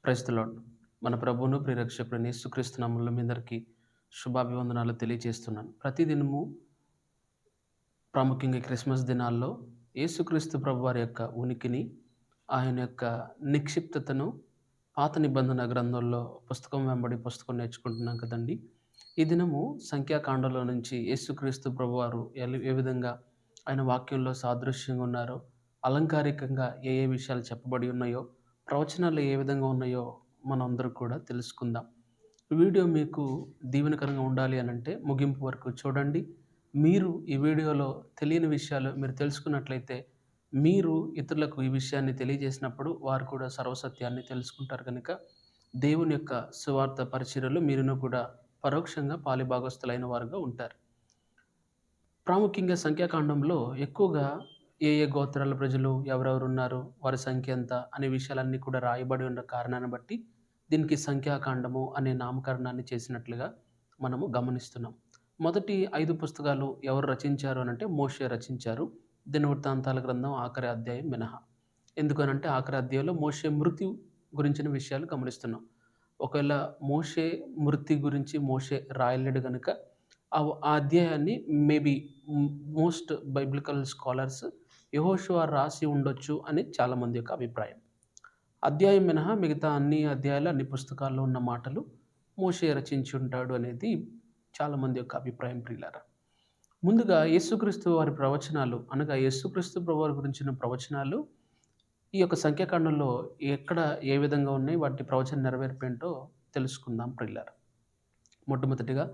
Praise the lord. మన ప్రభువును ప్రియరక్షకుడైన యేసుక్రీస్తు నామములో మీ అందరికీ శుభాభివందనాలు తెలియజేస్తున్నాను. ప్రతిదినము ప్రాముఖ్యంగా ఈ క్రిస్మస్ దినాల్లో యేసుక్రీస్తు ప్రభువారి యొక్క ఉనికిని, ఆయన యొక్క నిక్షిప్తతను పాత నిబంధన గ్రంథంలో పుస్తకం వెంబడి పుస్తకం నేర్చుకుంటున్నాం కదండీ! ఈ దినము సంఖ్యాకాండంలో నుంచి యేసుక్రీస్తు ప్రభువారు ఏ విధంగా ఆయన వాక్యంలో సాదృశ్యంగా ఉన్నారో, అలంకారికంగా ఏ విషయాలు చెప్పబడి ఉన్నాయో, ప్రవచనాలు ఏ విధంగా ఉన్నాయో మనందరం కూడా తెలుసుకుందాం. ఈ వీడియో మీకు దీవెనకరంగా ఉండాలి అనంటే ముగింపు వరకు చూడండి. మీరు ఈ వీడియోలో తెలియని విషయాలు మీరు తెలుసుకున్నట్లయితే మీరు ఇతరులకు ఈ విషయాన్ని తెలియజేసినప్పుడు వారు కూడా సర్వసత్యాన్ని తెలుసుకుంటారు కనుక దేవుని యొక్క సువార్త పరిచర్యలో మీరును కూడా పరోక్షంగా పాలిభాగస్తులైన వారుగా ఉంటారు. ప్రాముఖ్యంగా సంఖ్యాకాండంలో ఎక్కువగా ఏ గోత్రాల ప్రజలు ఎవరెవరు ఉన్నారు, వారి సంఖ్య ఎంత అనే విషయాలన్నీ కూడా రాయబడి ఉన్న కారణాన్ని బట్టి దీనికి సంఖ్యాకాండము అనే నామకరణాన్ని చేసినట్లుగా మనము గమనిస్తున్నాం. మొదటి 5 పుస్తకాలు ఎవరు రచించారు అనంటే మోషే రచించారు. దినవృత్తాంతాల గ్రంథం ఆఖరి అధ్యాయం మినహా. ఎందుకనంటే ఆఖరి అధ్యాయంలో మోషే మృతి గురించిన విషయాలు గమనిస్తున్నాం. ఒకవేళ మోషే మృతి గురించి మోషే రాయలేడు కనుక ఆ అధ్యాయాన్ని మేబీ మోస్ట్ బైబిలికల్ స్కాలర్స్ యెహోషువ రాసి ఉండొచ్చు అని చాలామంది యొక్క అభిప్రాయం. అధ్యాయం మినహా మిగతా అన్ని అధ్యాయాలు అన్ని పుస్తకాల్లో ఉన్న మాటలు మోషే రచించి ఉంటాడు అనేది చాలామంది యొక్క అభిప్రాయం ప్రియులారా. ముందుగా యేసుక్రీస్తు వారి ప్రవచనాలు అనగా యేసుక్రీస్తు ప్రభువారి గురించిన ప్రవచనాలు ఈ యొక్క సంఖ్యాకాండంలో ఎక్కడ ఏ విధంగా ఉన్నాయి, వాటి ప్రవచన నెరవేర్పేంటో తెలుసుకుందాం ప్రియులారా. మొట్టమొదటిగా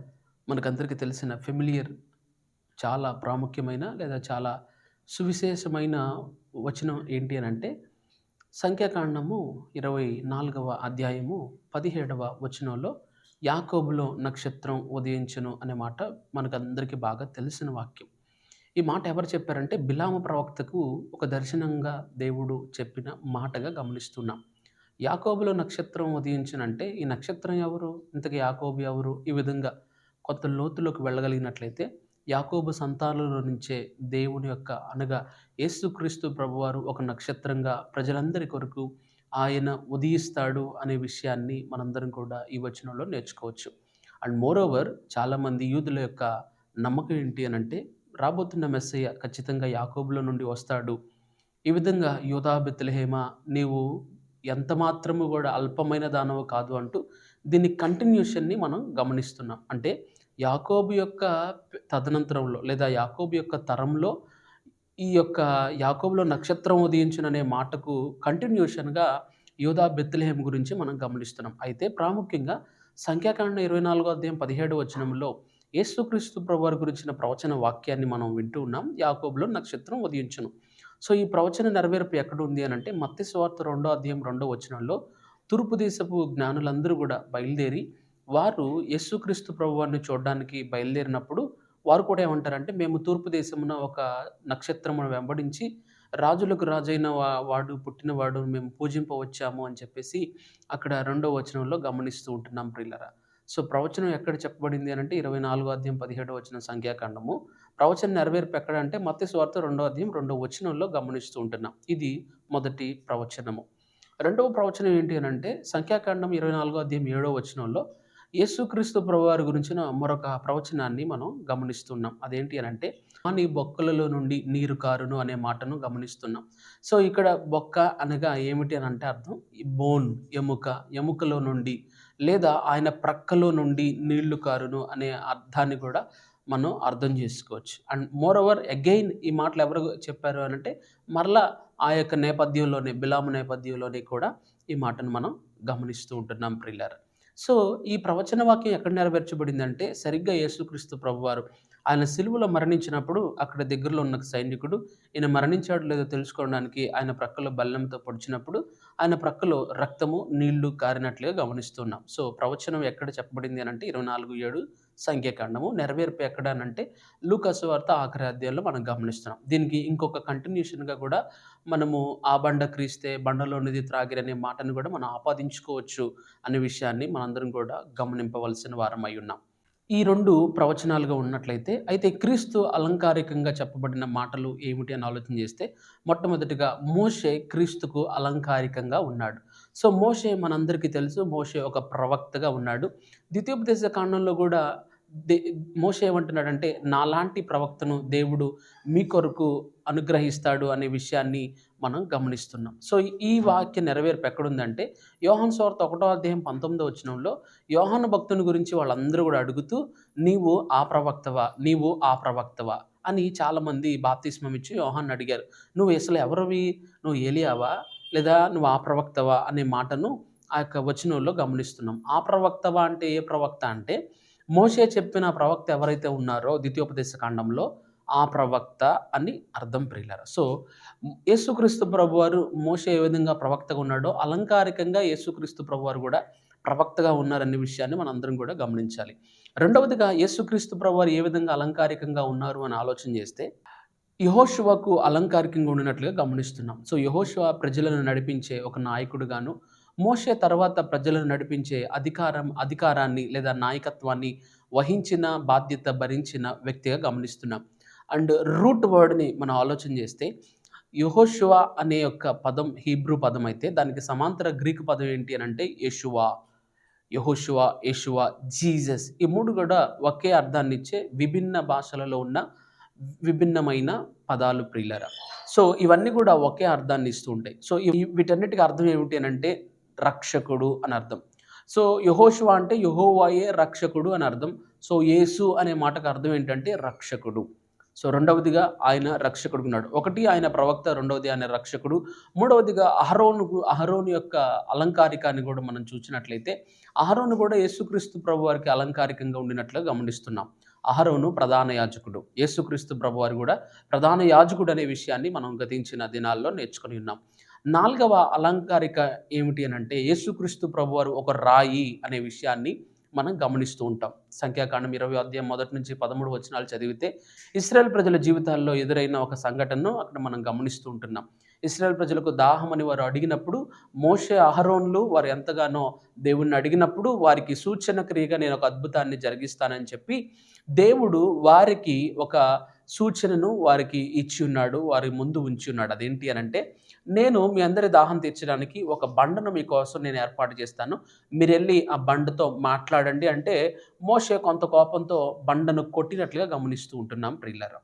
మనకందరికీ తెలిసిన ఫెమిలియర్ చాలా ప్రాముఖ్యమైన లేదా చాలా సువిశేషమైన వచనం ఏంటి అనంటే సంఖ్యాకాండము 24వ అధ్యాయము 17వ వచనంలో యాకోబులో నక్షత్రం ఉదయించును అనే మాట మనకందరికీ బాగా తెలిసిన వాక్యం. ఈ మాట ఎవరు చెప్పారంటే బిలాము ప్రవక్తకు ఒక దర్శనంగా దేవుడు చెప్పిన మాటగా గమనిస్తున్నాం. యాకోబులో నక్షత్రం ఉదయించునంటే ఈ నక్షత్రం ఎవరు, ఇంతకీ యాకోబు ఎవరు, ఈ విధంగా కొంత లోతులోకి వెళ్ళగలిగినట్లయితే యాకోబు సంతానంలో నుంచే దేవుని యొక్క అనగా యేసుక్రీస్తు ప్రభువారు ఒక నక్షత్రంగా ప్రజలందరి కొరకు ఆయన ఉదయిస్తాడు అనే విషయాన్ని మనందరం కూడా ఈ వచనంలో నేర్చుకోవచ్చు. అండ్ మోరోవర్ చాలామంది యూదుల యొక్క నమ్మకం ఏంటి అనంటే రాబోతున్న మెస్సయ్య ఖచ్చితంగా యాకోబులో నుండి వస్తాడు. ఈ విధంగా యూదా బెత్లెహేమా నీవు ఎంత మాత్రము కూడా అల్పమైన దానవు కాదు అంటూ దీని కంటిన్యూషన్ని మనం గమనిస్తున్నాం. అంటే యాకోబు యొక్క తదనంతరంలో లేదా యాకోబు యొక్క తరంలో ఈ యొక్క యాకోబులో నక్షత్రం ఉదయించుననే మాటకు కంటిన్యూషన్గా యూదా బెత్లెహేము గురించి మనం గమనిస్తున్నాం. అయితే ప్రాముఖ్యంగా సంఖ్యాకాండం 24వ అధ్యాయం 17వ వచనంలో యేసుక్రీస్తు ప్రభువారి గురించిన ప్రవచన వాక్యాన్ని మనం వింటూ ఉన్నాం. యాకోబులో నక్షత్రం ఉదయించును. సో ఈ ప్రవచన నెరవేర్పు ఎక్కడ ఉంది అనంటే మత్తయి సువార్త 2వ అధ్యాయం 2వ వచనంలో తూర్పు దేశపు జ్ఞానులందరూ కూడా బయలుదేరి వారు యేసుక్రీస్తు ప్రభువారిని చూడడానికి బయలుదేరినప్పుడు వారు కూడా ఏమంటారంటే మేము తూర్పు దేశమున ఒక నక్షత్రమును వెంబడించి రాజులకు రాజైన వాడు పుట్టినవాడు మేము పూజింపవచ్చాము అని చెప్పేసి అక్కడ 2వ వచనంలో గమనిస్తూ ఉంటున్నాం ప్రియులారా. సో ప్రవచనం ఎక్కడ చెప్పబడింది అనంటే 24వ అధ్యాయం 17వ వచనం సంఖ్యాకాండము. ప్రవచన నెరవేర్పు ఎక్కడ అంటే మత్తయి సువార్త 2వ అధ్యాయం 2వ వచనంలో గమనిస్తూ ఉంటున్నాం. ఇది మొదటి ప్రవచనము. రెండవ ప్రవచనం ఏంటి అనంటే సంఖ్యాకాండం 24వ అధ్యాయం 7వ వచనంలో యేసుక్రీస్తు ప్రభువారి గురించిన మరొక ప్రవచనాన్ని మనం గమనిస్తున్నాం. అదేంటి అనంటే నీ బొక్కలలో నుండి నీరు కారును అనే మాటను గమనిస్తున్నాం. సో ఇక్కడ బొక్క అనగా ఏమిటి అని అంటే అర్థం బోన్, ఎముకలో నుండి లేదా ఆయన ప్రక్కలో నుండి నీళ్లు కారును అనే అర్థాన్ని కూడా మనం అర్థం చేసుకోవచ్చు. అండ్ మోరోవర్ అగైన్ ఈ మాటలు ఎవరు చెప్పారు అనంటే మరలా ఆ యొక్క నేపథ్యంలోనే బిలాము నేపథ్యంలోనే కూడా ఈ మాటను మనం గమనిస్తూ ఉంటున్నాం ప్రియులారా. సో ఈ ప్రవచన వాక్యం ఎక్కడ నెరవేర్చబడిందంటే సరిగ్గా యేసుక్రీస్తు ప్రభువారు ఆయన సిలువలో మరణించినప్పుడు అక్కడ దగ్గరలో ఉన్న సైనికుడు ఈయన మరణించాడు లేదో తెలుసుకోవడానికి ఆయన ప్రక్కలో బల్లెంతో పొడిచినప్పుడు ఆయన ప్రక్కలో రక్తము నీళ్లు కారినట్లుగా గమనిస్తున్నాం. సో ప్రవచనం ఎక్కడ చెప్పబడింది అనంటే 24:7 సంఖ్యాకాండము. నెరవేర్పు ఎక్కడ అనంటే లూకా సువార్త ఆఖరి అధ్యాయంలో మనం గమనిస్తున్నాం. దీనికి ఇంకొక కంటిన్యూషన్గా కూడా మనము ఆ బండ క్రీస్తే బండలోనిది త్రాగిరనే మాటను కూడా మనం ఆపాదించుకోవచ్చు అనే విషయాన్ని మనందరం కూడా గమనింపవలసిన వారం అయి ఉన్నాం. ఈ 2 ప్రవచనాలుగా ఉన్నట్లయితే, అయితే క్రీస్తు అలంకారికంగా చెప్పబడిన మాటలు ఏమిటి అని ఆలోచన చేస్తే, మొట్టమొదటిగా మోషే క్రీస్తుకు అలంకారికంగా ఉన్నాడు. సో, మోషే మనందరికీ తెలుసు. మోషే ఒక ప్రవక్తగా ఉన్నాడు. ద్వితీయోపదేశ కాండంలో గూడా దే మోషే ఏమంటున్నాడంటే, నాలాంటి ప్రవక్తను దేవుడు మీ కొరకు అనుగ్రహిస్తాడు అనే విషయాన్ని మనం గమనిస్తున్నాం. సో, ఈ వాక్య నెరవేర్పు ఎక్కడుందంటే, యోహాను సువార్త 1 అధ్యాయం 19 వచనంలో యోహాను భక్తుని గురించి వాళ్ళందరూ గూడా అడుగుతూ, "నీవు ఆ ప్రవక్తవా? నీవు ఆ ప్రవక్తవా?" అని చాలామంది బాప్తిస్మం ఇచ్చి యోహాన్ని అడిగారు. "నువ్వు అసలు ఎవరివి? నువ్వు ఏలియావా? లేదా నువ్వు ఆ ప్రవక్తవా?" అనే మాటను ఆ యొక్క వచనంలో గమనిస్తున్నాం. ఆ ప్రవక్తవా అంటే ఏ ప్రవక్త అంటే, మోషే చెప్పిన ప్రవక్త ఎవరైతే ఉన్నారో ద్వితీయోపదేశ కాండంలో ఆ ప్రవక్త అని అర్థం ప్రియులారా. సో, యేసుక్రీస్తు ప్రభువారు మోషే ఏ విధంగా ప్రవక్తగా ఉన్నాడో, అలంకారికంగా యేసుక్రీస్తు ప్రభువారు గూడా ప్రవక్తగా ఉన్నారనే విషయాన్ని మనందరం గూడా గమనించాలి. రెండవదిగా యేసుక్రీస్తు ప్రభువారు ఏ విధంగా అలంకారికంగా ఉన్నారు అని ఆలోచన చేస్తే, యెహోషువకు అలంకారికంగా ఉండినట్లుగా గమనిస్తున్నాం. సో, యెహోషువ ప్రజలను నడిపించే ఒక నాయకుడుగాను, మోషే తర్వాత ప్రజలను నడిపించే అధికారాన్ని లేదా నాయకత్వాన్ని వహించిన, బాధ్యత భరించిన వ్యక్తిగా గమనిస్తున్నాం. అండ్ రూట్ వర్డ్‌ని మనం ఆలోచన చేస్తే, యెహోషువ అనే యొక్క పదం హీబ్రూ పదం అయితే, దానికి సమాంతర గ్రీకు పదం ఏంటి అనంటే యెషువా. యెహోషువ, యేషువ, జీసస్ ఈ 3 కూడా ఒకే అర్థాన్నిచ్చే విభిన్న భాషలలో ఉన్న విభిన్నమైన పదాలు ప్రియులారా. సో, ఇవన్నీ కూడా ఒకే అర్థాన్ని ఇస్తూ ఉంటాయి. సో, వీటన్నిటికి అర్థం ఏమిటి అనంటే రక్షకుడు అని అర్థం. సో, యెహోషువ అంటే యెహోవాయే రక్షకుడు అని అర్థం. సో, యేసు అనే మాటకు అర్థం ఏంటంటే రక్షకుడు. సో, రెండవదిగా ఆయన రక్షకుడుగున్నాడు. ఒకటి ఆయన ప్రవక్త, రెండవది ఆయన రక్షకుడు. మూడవదిగా అహరోను యొక్క అలంకారికాన్ని కూడా మనం చూసినట్లయితే, అహరోను కూడా యేసుక్రీస్తు ప్రభువారికి అలంకారికంగా ఉండినట్లుగా గమనిస్తున్నాం. అహరోను ప్రధాన యాజకుడు. యేసుక్రీస్తు ప్రభువారు కూడా ప్రధాన యాజకుడు అనే విషయాన్ని మనం గతించిన దినాల్లో నేర్చుకొని ఉన్నాం. నాలుగవ అలంకారిక ఏమిటి అనంటే, యేసుక్రీస్తు ప్రభువారు ఒక రాయి అనే విషయాన్ని మనం గమనిస్తూ ఉంటాం. సంఖ్యాకాండం 20 అధ్యాయం 1 నుంచి 13 వచనాలు చదివితే, ఇశ్రాయేల్ ప్రజల జీవితాల్లో ఎదురైన ఒక సంఘటనను అక్కడ మనం గమనిస్తూ ఉంటున్నాం. ఇశ్రాయేల్ ప్రజలకు దాహం అని వారు అడిగినప్పుడు, మోషే, అహరోన్లు వారు ఎంతగానో దేవుణ్ణి అడిగినప్పుడు, వారికి సూచన క్రియగా నేను ఒక అద్భుతాన్ని జరిగిస్తానని చెప్పి, దేవుడు వారికి ఒక సూచనను వారికి ఇచ్చి ఉన్నాడు. వారి ముందు ఉంచి ఉన్నాడు. అదేంటి అనంటే, నేను మీ అందరి దాహం తీర్చడానికి ఒక బండను మీకోసం నేను ఏర్పాటు చేస్తాను. మీరెళ్ళి ఆ బండతో మాట్లాడండి అంటే, మోషే కొంత కోపంతో బండను కొట్టినట్లుగా గమనిస్తూ ఉంటున్నాం ప్రియులారా.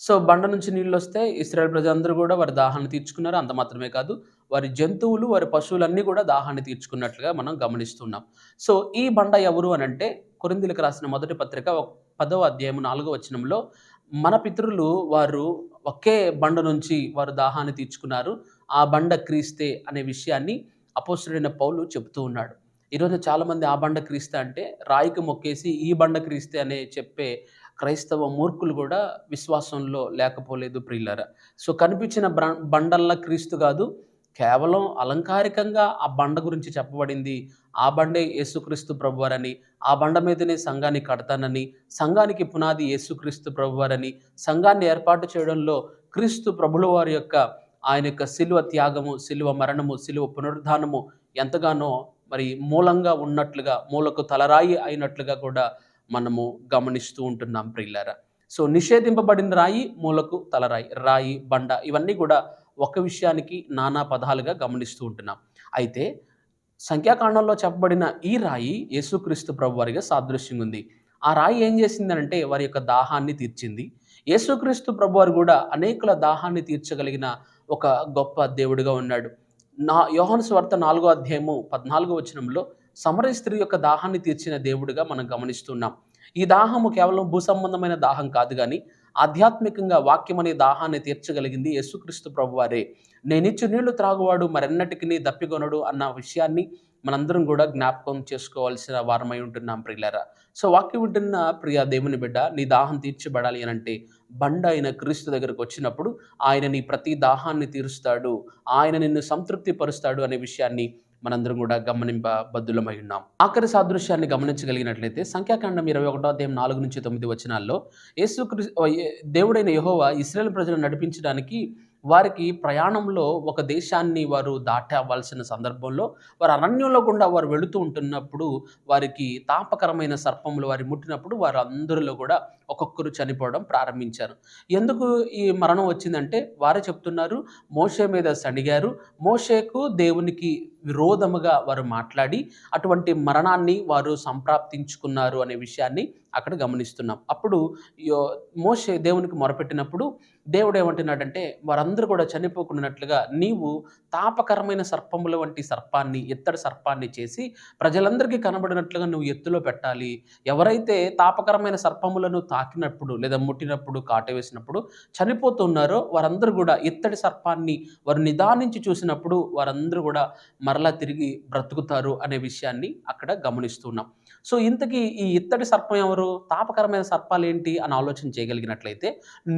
సో, బండ నుంచి నీళ్ళొస్తే ఇశ్రాయేల్ ప్రజలందరూ గూడా వారి దాహాన్ని తీర్చుకున్నారు. అంత మాత్రమే కాదు, వారి జంతువులు, వారి పశువులన్నీ గూడా దాహాన్ని తీర్చుకున్నట్లుగా మనం గమనిస్తున్నాం. సో, ఈ బండ ఎవరు అనంటే, కొరింథీయులకు రాసిన మొదటి పత్రిక 10వ అధ్యాయము 4వ వచనంలో, మన పితరులు వారు ఒకే బండ నుంచి వారు దాహాన్ని తీర్చుకున్నారు. ఆ బండ క్రీస్తే అనే విషయాన్ని అపోస్తలుడైన పౌలు చెప్తూ ఉన్నాడు. ఈరోజు చాలామంది ఆ బండ క్రీస్తే అంటే, రాయికి మొక్కేసి ఈ బండ క్రీస్తే అనే చెప్పే క్రైస్తవ మూర్ఖులు కూడా విశ్వాసంలో లేకపోలేదు ప్రియులారా. సో, కనిపించిన బండల్లా క్రీస్తు కాదు. కేవలం అలంకారికంగా ఆ బండ గురించి చెప్పబడింది. ఆ బండే యేసుక్రీస్తు ప్రభువారని, ఆ బండ మీదనే సంఘాన్ని కడతానని, సంఘానికి పునాది యేసుక్రీస్తు ప్రభువారని, సంఘాన్ని ఏర్పాటు చేయడంలో క్రీస్తు ప్రభుల వారి యొక్క ఆయన యొక్క శిలువ త్యాగము, శిలువ మరణము, శిలువ పునరుద్ధానము ఎంతగానో మరి మూలంగా ఉన్నట్లుగా, మూలకు తలరాయి అయినట్లుగా కూడా మనము గమనిస్తూ ఉంటున్నాం ప్రియులారా. సో, నిషేధింపబడిన రాయి, మూలకు తలరాయి, రాయి, బండ ఇవన్నీ కూడా ఒక విషయానికి నానా పదాలుగా గమనిస్తూ ఉంటున్నాం. అయితే సంఖ్యాకాండంలో చెప్పబడిన ఈ రాయి యేసుక్రీస్తు ప్రభువారిగా సాదృశ్యంగా ఉంది. ఆ రాయి ఏం చేసిందనంటే వారి యొక్క దాహాన్ని తీర్చింది. యేసుక్రీస్తు ప్రభువారు కూడా అనేకుల దాహాన్ని తీర్చగలిగిన ఒక గొప్ప దేవుడిగా ఉన్నాడు. యోహాను సువార్త 4వ అధ్యాయము 14వ వచనంలో సమరయ స్త్రీ యొక్క దాహాన్ని తీర్చిన దేవుడిగా మనం గమనిస్తున్నాం. ఈ దాహము కేవలం భూసంబంధమైన దాహం కాదు గానీ, ఆధ్యాత్మికంగా వాక్యం అనే దాహాన్ని తీర్చగలిగింది యేసుక్రీస్తు ప్రభువారే. నేనిచ్చు నీళ్లు త్రాగువాడు మరెన్నటికిని దప్పికొనడు అన్న విషయాన్ని మనందరం కూడా జ్ఞాపకం చేసుకోవాల్సిన వారమై ఉంటున్నాం ప్రియులారా. సో, వాక్యం వింటున్న ప్రియ దేవుని బిడ్డ, నీ దాహం తీర్చబడాలి అనంటే బండ అయిన క్రీస్తు దగ్గరకు వచ్చినప్పుడు ఆయన నీ ప్రతి దాహాన్ని తీరుస్తాడు. ఆయన నిన్ను సంతృప్తి పరుస్తాడు అనే విషయాన్ని మనందరం కూడా గమనింపబద్దులమై ఉన్నాం. ఆఖరి సాదృశ్యాన్ని గమనించగలిగినట్లయితే సంఖ్యాకాండం 21వ అధ్యాయం 4-9 వచనాల్లో దేవుడైన యెహోవా ఇశ్రాయేలు ప్రజలను నడిపించడానికి వారికి ప్రయాణంలో ఒక దేశాన్ని వారు దాటవలసిన సందర్భంలో వారు అరణ్యంలో గుండా వారు వెళుతూ ఉంటున్నప్పుడు వారికి తాపకరమైన సర్పములు వారి ముట్టినప్పుడు వారు అందరిలో కూడా ఒక్కొక్కరు చనిపోవడం ప్రారంభించారు. ఎందుకు ఈ మరణం వచ్చిందంటే వారే చెప్తున్నారు, మోషే మీద సణిగారు, మోషేకు దేవునికి విరోధముగా వారు మాట్లాడి అటువంటి మరణాన్ని వారు సంప్రాప్తించుకున్నారు అనే విషయాన్ని అక్కడ గమనిస్తున్నాం. అప్పుడు యో మోషే దేవునికి మొరపెట్టినప్పుడు దేవుడు ఏమంటున్నాడంటే, వారందరూ కూడా చనిపోకున్నట్లుగా నీవు తాపకరమైన సర్పముల వంటి సర్పాన్ని, ఇత్తడి సర్పాన్ని చేసి ప్రజలందరికీ కనబడినట్లుగా నువ్వు ఎత్తులో పెట్టాలి. ఎవరైతే తాపకరమైన సర్పములను తాకినప్పుడు లేదా ముట్టినప్పుడు కాటు వేసినప్పుడు చనిపోతున్నారో వారందరూ కూడా ఇత్తడి సర్పాన్ని వారు నిదానించి చూసినప్పుడు వారందరూ కూడా మరలా తిరిగి బ్రతుకుతారు అనే విషయాన్ని అక్కడ గమనిస్తున్నాం. సో ఇంతకీ ఈ ఇత్తడి సర్పం ఎవరు? తాపకరమైన సర్పాలేంటి అని ఆలోచన చేయగలిగినట్లయితే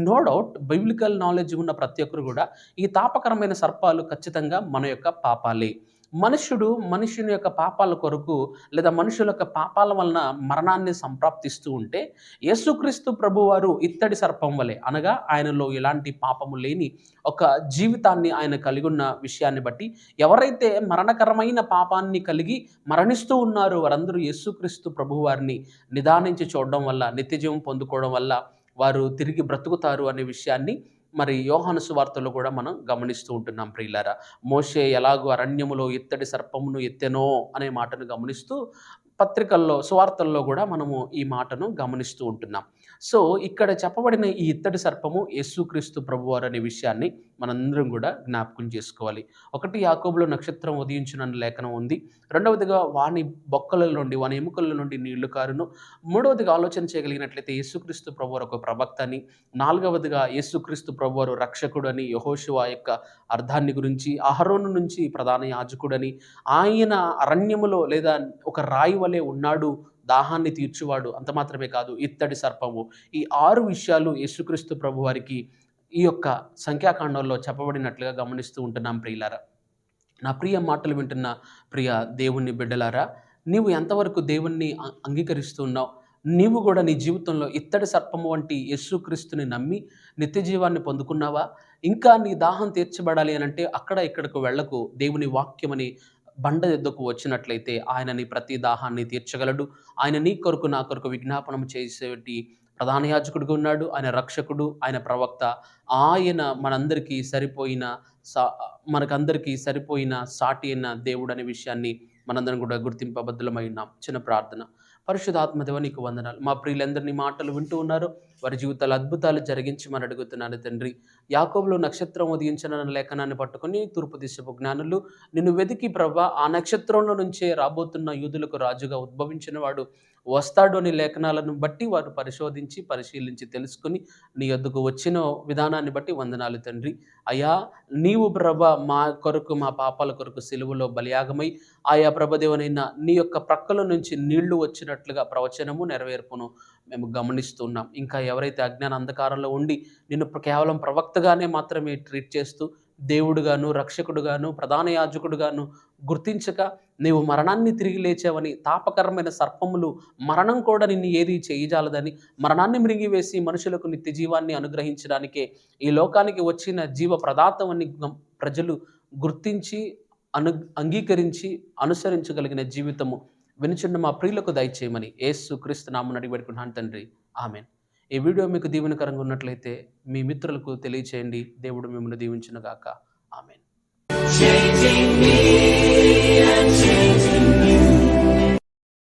నో డౌట్ బైబిలికల్ నాలెడ్జ్ ఉన్న ప్రతి ఒక్కరు కూడా ఈ తాపకరమైన సర్పాలు ఖచ్చితంగా మన యొక్క పాపాలే. మనుషుని యొక్క పాపాల కొరకు లేదా మనుషుల యొక్క పాపాల వలన మరణాన్ని సంప్రాప్తిస్తూ ఉంటే యేసుక్రీస్తు ప్రభువారు ఇత్తడి సర్పం వలె, అనగా ఆయనలో ఎలాంటి పాపము లేని ఒక జీవితాన్ని ఆయన కలిగి ఉన్న విషయాన్ని బట్టి ఎవరైతే మరణకరమైన పాపాన్ని కలిగి మరణిస్తూ ఉన్నారో వారందరూ యేసుక్రీస్తు ప్రభువారిని నిదానించి చూడడం వల్ల, నిత్యజీవం పొందుకోవడం వల్ల వారు తిరిగి బ్రతుకుతారు అనే విషయాన్ని మరి యోహాను సువార్తలో కూడా మనం గమనిస్తూ ఉంటున్నాం ప్రియులారా. మోషే ఎలాగో అరణ్యములో ఇత్తడి సర్పమును ఎత్తెనో అనే మాటను గమనిస్తూ పత్రికల్లో, సువార్తల్లో కూడా మనము ఈ మాటను గమనిస్తూ ఉంటున్నాం. సో ఇక్కడ చెప్పబడిన ఈ ఇత్తడి సర్పము యేసుక్రీస్తు ప్రభువారు అనే విషయాన్ని మనందరం కూడా జ్ఞాపకం చేసుకోవాలి. 1 యాకోబులో నక్షత్రం ఉదయించునన్న లేఖనం ఉంది. రెండవదిగా వాని బొక్కల నుండి, వాని ఎముకల నుండి నీళ్లు కారును. మూడవదిగా ఆలోచన చేయగలిగినట్లయితే యేసుక్రీస్తు ప్రభువారు ఒక ప్రవక్త అని. నాలుగవదిగా యేసుక్రీస్తు ప్రభువారు రక్షకుడు అని, యెహోషువ యొక్క అర్థాన్ని గురించి, అహరోను నుంచి ప్రధాన యాజకుడని, ఆయన అరణ్యములో లేదా ఒక రాయి వలె ఉన్నాడు, దాహాన్ని తీర్చువాడు, అంత మాత్రమే కాదు ఇత్తడి సర్పము. ఈ 6 విషయాలు యేసుక్రీస్తు ప్రభువారికి ఈ యొక్క సంఖ్యాకాండంలో చెప్పబడినట్లుగా గమనిస్తూ ఉంటున్నాం ప్రియులారా. నా ప్రియ మాటలు వింటున్న ప్రియ దేవుని బిడ్డలారా, నీవు ఎంతవరకు దేవుణ్ణి అంగీకరిస్తూ ఉన్నావు? నీవు కూడా నీ జీవితంలో ఇత్తడి సర్పము వంటి యేసుక్రీస్తుని నమ్మి నిత్య జీవాన్ని పొందుకున్నావా? ఇంకా నీ దాహం తీర్చబడాలి అనంటే అక్కడ ఇక్కడకు వెళ్ళకు. దేవుని వాక్యమని బండ ఎద్దుకు వచ్చినట్లయితే ఆయన నీ ప్రతి దాహాన్ని తీర్చగలడు. ఆయన నీ కొరకు నా కొరకు విజ్ఞాపనం చేసేటి ప్రధాన యాజకుడిగా ఉన్నాడు. ఆయన రక్షకుడు, ఆయన ప్రవక్త. ఆయన మనకందరికీ సరిపోయిన సాటి అయిన దేవుడు అనే విషయాన్ని మనందరం కూడా గుర్తింపబద్ధులమై ఉన్నాం. చిన్న ప్రార్థన. పరిశుద్ధాత్మ దేవ నీకు వందనాలు. మా ప్రియులందరినీ మాటలు వింటూ ఉన్నారు, వారి జీవితాలు అద్భుతాలు జరిగించమని అడుగుతున్నాను తండ్రి. యాకోబులో నక్షత్రం ఉదయించిన లేఖనాన్ని పట్టుకొని తూర్పు దిశపు జ్ఞానులు నిన్ను వెతికి ప్రభా, ఆ నక్షత్రంలో నుంచే రాబోతున్న యూదులకు రాజుగా ఉద్భవించిన వాడు వస్తాడు అని లేఖనాలను బట్టి వారు పరిశీలించి తెలుసుకుని నీ యొద్దకు వచ్చిన విధానాన్ని బట్టి వందనాలు తండ్రి. అయ్యా, నీవు ప్రభ మా కొరకు, మా పాపాల కొరకు సిలువలో బలియాగమై ఆయా ప్రభదేవనైనా నీ యొక్క ప్రక్కల నుంచి నీళ్లు వచ్చినట్లుగా ప్రవచనము నెరవేర్పును మేము గమనిస్తున్నాం. ఇంకా ఎవరైతే అజ్ఞాన అంధకారంలో ఉండి నిన్ను కేవలం ప్రవక్తగానే మాత్రమే ట్రీట్ చేస్తూ దేవుడుగాను, రక్షకుడుగాను, ప్రధాన యాజకుడుగాను గుర్తించక నీవు మరణాన్ని తిరిగి లేచావని, తాపకరమైన సర్పములు మరణం కూడా నిన్ను ఏది చేయజాలదని, మరణాన్ని మృంగివేసి మనుషులకు నిత్య జీవాన్ని అనుగ్రహించడానికే ఈ లోకానికి వచ్చిన జీవ ప్రదాతమని ప్రజలు గుర్తించి అంగీకరించి అనుసరించగలిగిన జీవితము వినుచున్న మా ప్రియులకు దయచేయమని యేసు క్రీస్తు నామమున అడిగి పెట్టుకుంటున్నాను తండ్రి. ఆమెన్. ఈ వీడియో మీకు దీవెనకరంగా ఉన్నట్లయితే మీ మిత్రులకు తెలియచేయండి. దేవుడు మిమ్మల్ని దీవించును గాక. ఆమెన్.